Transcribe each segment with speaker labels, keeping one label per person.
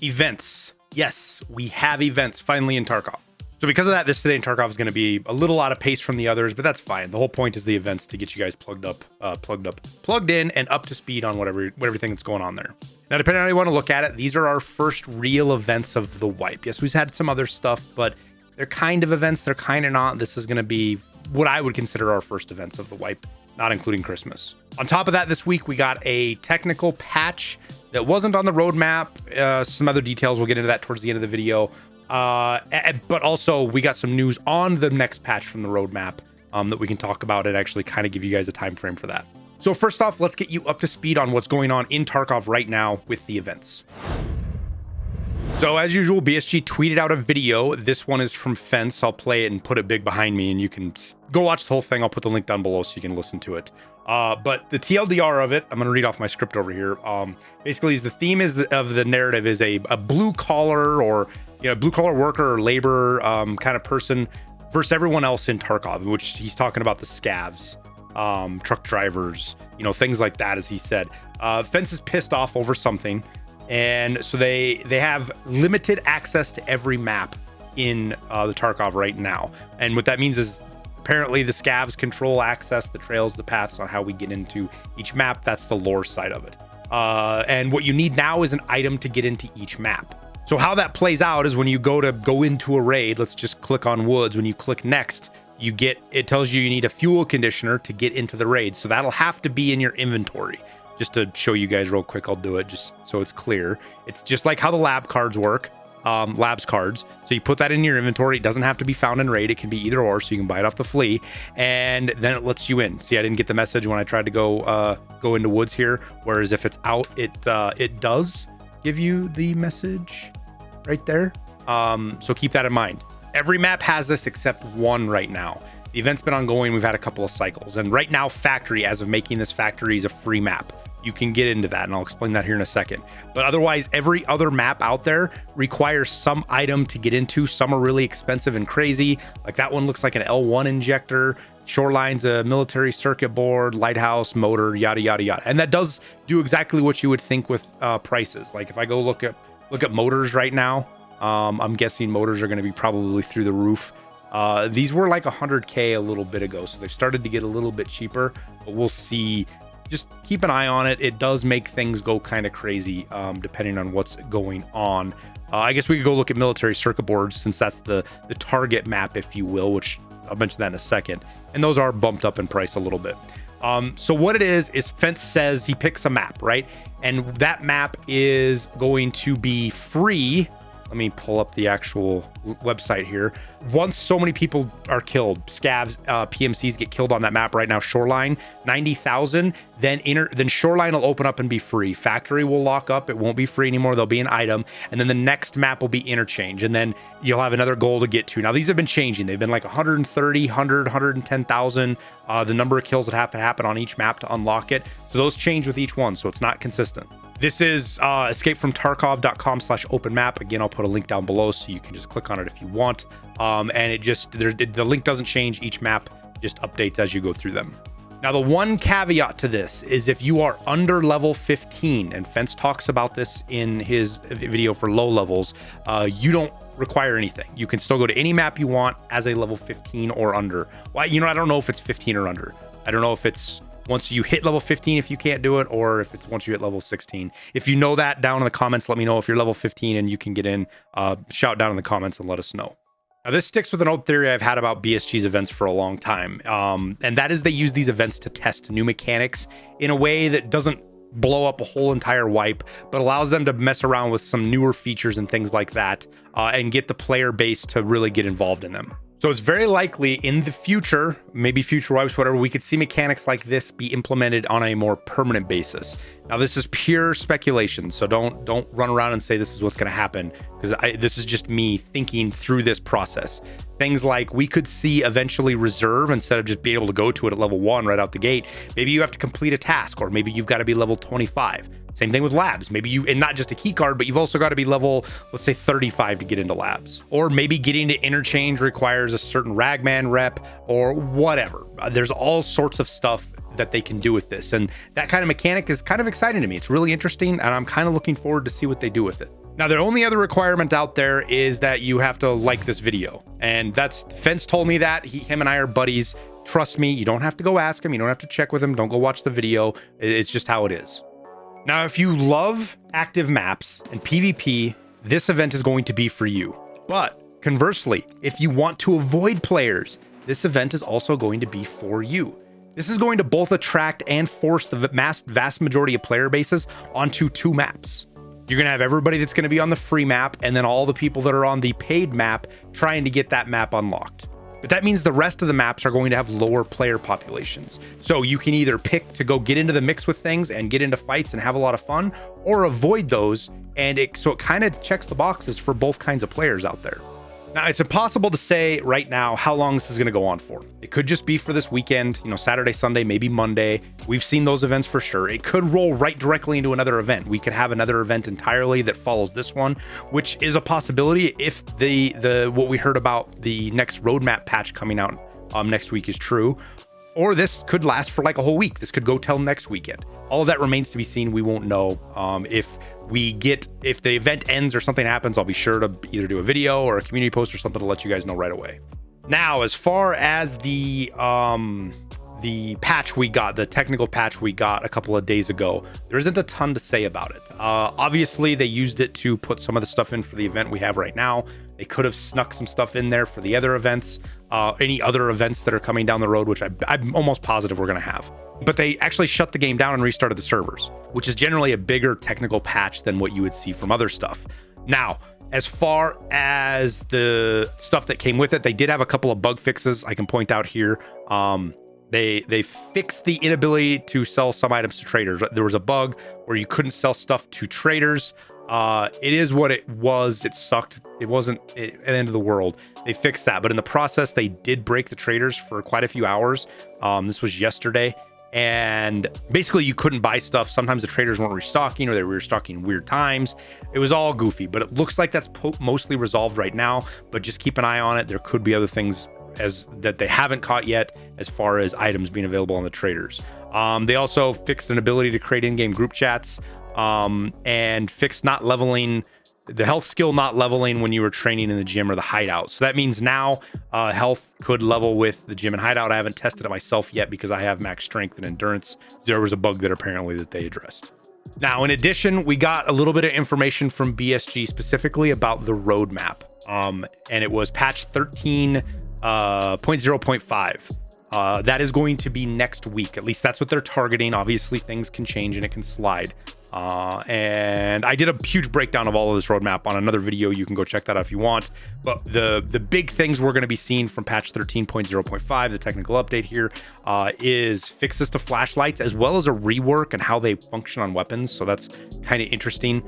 Speaker 1: Events. Yes, we have events finally in Tarkov. So because of that, this today in Tarkov is going to be a little out of pace from the others, but that's fine. The whole point is the events to get you guys plugged in, and up to speed on everything that's going on there. Now, depending on how you want to look at it, these are our first real events of the wipe. Yes, we've had some other stuff, but they're kind of events. They're kind of not. This is going to be what I would consider our first events of the wipe, not including Christmas. On top of that, this week, we got a technical patch that wasn't on the roadmap. Some other details, we'll get into that towards the end of the video. But also we got some news on the next patch from the roadmap that we can talk about and actually kind of give you guys a time frame for that. So first off, let's get you up to speed on what's going on in Tarkov right now with the events. So as usual, BSG tweeted out a video. This one is from Fence. I'll play it and put it big behind me, and you can go watch the whole thing. I'll put the link down below so you can listen to it. But the TLDR of it, I'm going to read off my script over here. Basically, the theme of the narrative is a blue collar or blue collar worker or labor kind of person versus everyone else in Tarkov, in which he's talking about the scavs, truck drivers, things like that, as he said. Fence is pissed off over something. And so they have limited access to every map in the Tarkov right now. And what that means is apparently the scavs control access, the trails, the paths on how we get into each map. That's the lore side of it. And what you need now is an item to get into each map. So how that plays out is when you go into a raid, let's just click on Woods. When you click next, it tells you need a fuel conditioner to get into the raid. So that'll have to be in your inventory. Just to show you guys real quick, I'll do it just so it's clear. It's just like how the lab cards work, labs cards. So you put that in your inventory. It doesn't have to be found in raid. It can be either or, so you can buy it off the flea, and then it lets you in. See, I didn't get the message when I tried to go into Woods here. Whereas if it's out, it does give you the message right there. So keep that in mind. Every map has this except one right now. The event's been ongoing. We've had a couple of cycles, and right now Factory, as of making this, Factory is a free map. You can get into that, and I'll explain that here in a second. But otherwise, every other map out there requires some item to get into. Some are really expensive and crazy. Like that one looks like an L1 injector. Shoreline's a military circuit board, lighthouse, motor, yada, yada, yada. And that does do exactly what you would think with prices. Like if I go look at motors right now, I'm guessing motors are going to be probably through the roof. These were like 100K a little bit ago, so they've started to get a little bit cheaper, but we'll see. Just keep an eye on it. It does make things go kind of crazy depending on what's going on. I guess we could go look at military circuit boards, since that's the target map, if you will, which I'll mention that in a second. And those are bumped up in price a little bit. So what it is Fence says he picks a map, right? And that map is going to be free. Let me pull up the actual website here. Once so many people are killed, scavs, PMCs get killed on that map right now, Shoreline, 90,000, then Shoreline will open up and be free. Factory will lock up. It won't be free anymore. There'll be an item. And then the next map will be Interchange. And then you'll have another goal to get to. Now, these have been changing. They've been like 130, 100, 110,000. The number of kills that have to happen on each map to unlock it. So those change with each one. So it's not consistent. This is escapefromtarkov.com/open map. Again, I'll put a link down below so you can just click on it if you want. And the link doesn't change. Each map just updates as you go through them. Now, the one caveat to this is if you are under level 15, and Fence talks about this in his video for low levels, you don't require anything. You can still go to any map you want as a level 15 or under. Well, I don't know if it's 15 or under. I don't know if it's once you hit level 15 if you can't do it, or if it's once you hit level 16. If you know that, down in the comments, let me know. If you're level 15 and you can get in, shout down in the comments and let us know. Now, this sticks with an old theory I've had about BSG's events for a long time, and that is they use these events to test new mechanics in a way that doesn't blow up a whole entire wipe, but allows them to mess around with some newer features and things like that, and get the player base to really get involved in them. So it's very likely in the future, maybe future wipes, whatever, we could see mechanics like this be implemented on a more permanent basis. Now, this is pure speculation, so don't run around and say this is what's going to happen, because this is just me thinking through this process. Things like we could see eventually reserve, instead of just being able to go to it at level 1 right out the gate. Maybe you have to complete a task, or maybe you've got to be level 25. Same thing with labs. Maybe and not just a key card, but you've also got to be level, let's say 35 to get into labs. Or maybe getting to Interchange requires a certain Ragman rep or whatever. There's all sorts of stuff that they can do with this. And that kind of mechanic is kind of exciting to me. It's really interesting, and I'm kind of looking forward to see what they do with it. Now, the only other requirement out there is that you have to like this video. And that's, Fence told me that. Him and I are buddies. Trust me, you don't have to go ask him. You don't have to check with him. Don't go watch the video. It's just how it is. Now, if you love active maps and PvP, this event is going to be for you. But conversely, if you want to avoid players, this event is also going to be for you. This is going to both attract and force the vast majority of player bases onto 2 maps. You're going to have everybody that's going to be on the free map, and then all the people that are on the paid map trying to get that map unlocked. But that means the rest of the maps are going to have lower player populations. So you can either pick to go get into the mix with things and get into fights and have a lot of fun, or avoid those. And so it kind of checks the boxes for both kinds of players out there. Now, it's impossible to say right now how long this is going to go on for. It could just be for this weekend, Saturday, Sunday, maybe Monday. We've seen those events for sure. It could roll right directly into another event. We could have another event entirely that follows this one, which is a possibility if the what we heard about the next roadmap patch coming out next week is true. Or this could last for like a whole week. This could go till next weekend. All of that remains to be seen. We won't know. If the event ends or something happens, I'll be sure to either do a video or a community post or something to let you guys know right away. Now, as far as the patch we got, the technical patch we got a couple of days ago, there isn't a ton to say about it. Obviously, they used it to put some of the stuff in for the event we have right now. They could have snuck some stuff in there for the other events, any other events that are coming down the road, which I'm almost positive we're going to have. But they actually shut the game down and restarted the servers, which is generally a bigger technical patch than what you would see from other stuff. Now, as far as the stuff that came with it, they did have a couple of bug fixes I can point out here. They fixed the inability to sell some items to traders. There was a bug where you couldn't sell stuff to traders. It is what it was. It sucked. It wasn't an end of the world. They fixed that, but in the process, they did break the traders for quite a few hours. This was yesterday, and basically you couldn't buy stuff. Sometimes the traders weren't restocking, or they were restocking weird times. It was all goofy, but it looks like that's mostly resolved right now. But just keep an eye on it. There could be other things that they haven't caught yet as far as items being available on the traders. They also fixed an ability to create in-game group chats, and fixed not leveling, the health skill not leveling when you were training in the gym or the hideout. So that means now health could level with the gym and hideout. I haven't tested it myself yet because I have max strength and endurance. There was a bug that apparently that they addressed. Now, in addition, we got a little bit of information from BSG specifically about the roadmap. And it was patch 13.0.5. That is going to be next week. At least that's what they're targeting. Obviously, things can change and it can slide. And I did a huge breakdown of all of this roadmap on another video. You can go check that out if you want. But the big things we're going to be seeing from patch 13.0.5, the technical update here, is fixes to flashlights, as well as a rework and how they function on weapons. So that's kind of interesting.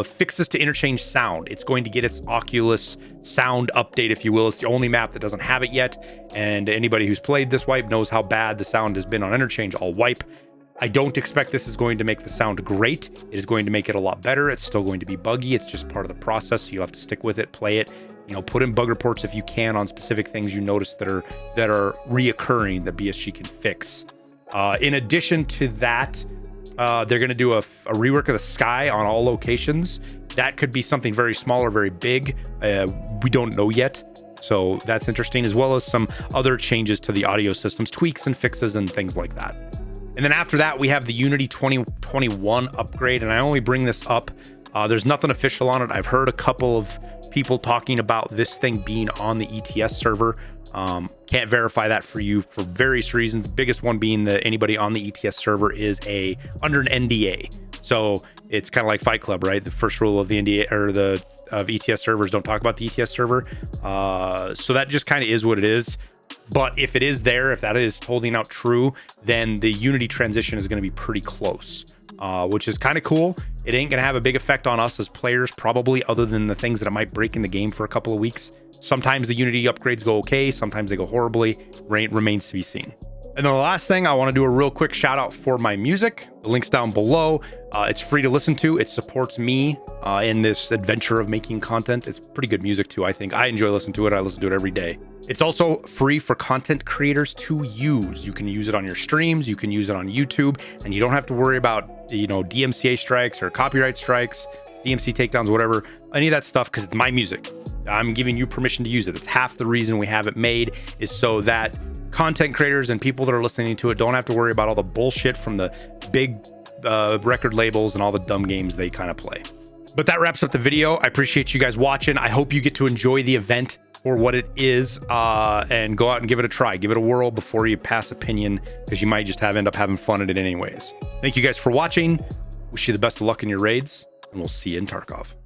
Speaker 1: Fixes to interchange sound. It's going to get its Oculus sound update, if you will. It's the only map that doesn't have it yet. And anybody who's played this wipe knows how bad the sound has been on interchange all wipe. I don't expect this is going to make the sound great. It is going to make it a lot better. It's still going to be buggy. It's just part of the process. So you'll have to stick with it, play it, put in bug reports if you can on specific things you notice that are reoccurring that BSG can fix. In addition to that, they're going to do a rework of the sky on all locations. That could be something very small or very big. We don't know yet. So that's interesting, as well as some other changes to the audio systems, tweaks and fixes and things like that. And then after that, we have the Unity 2021 upgrade. And I only bring this up. There's nothing official on it. I've heard a couple of people talking about this thing being on the ETS server. Can't verify that for you for various reasons. Biggest one being that anybody on the ETS server is under an NDA. So it's kind of like Fight Club, right? The first rule of the NDA or of ETS servers, don't talk about the ETS server. So that just kind of is what it is. But if it is there, if that is holding out true, then the Unity transition is going to be pretty close, which is kind of cool. It ain't going to have a big effect on us as players, probably, other than the things that it might break in the game for a couple of weeks. Sometimes the Unity upgrades go okay. Sometimes they go horribly. Remains to be seen. And then the last thing, I want to do a real quick shout out for my music. The link's down below. It's free to listen to. It supports me in this adventure of making content. It's pretty good music too, I think. I enjoy listening to it. I listen to it every day. It's also free for content creators to use. You can use it on your streams. You can use it on YouTube, and you don't have to worry about, DMCA strikes or copyright strikes. DMC takedowns, whatever, any of that stuff, because it's my music. I'm giving you permission to use it. It's half the reason we have it made, is so that content creators and people that are listening to it don't have to worry about all the bullshit from the big record labels and all the dumb games they kind of play. But that wraps up the video. I appreciate you guys watching. I hope you get to enjoy the event for what it is, and go out and give it a try. Give it a whirl before you pass opinion, because you might just end up having fun at it anyways. Thank you guys for watching. Wish you the best of luck in your raids, and we'll see you in Tarkov.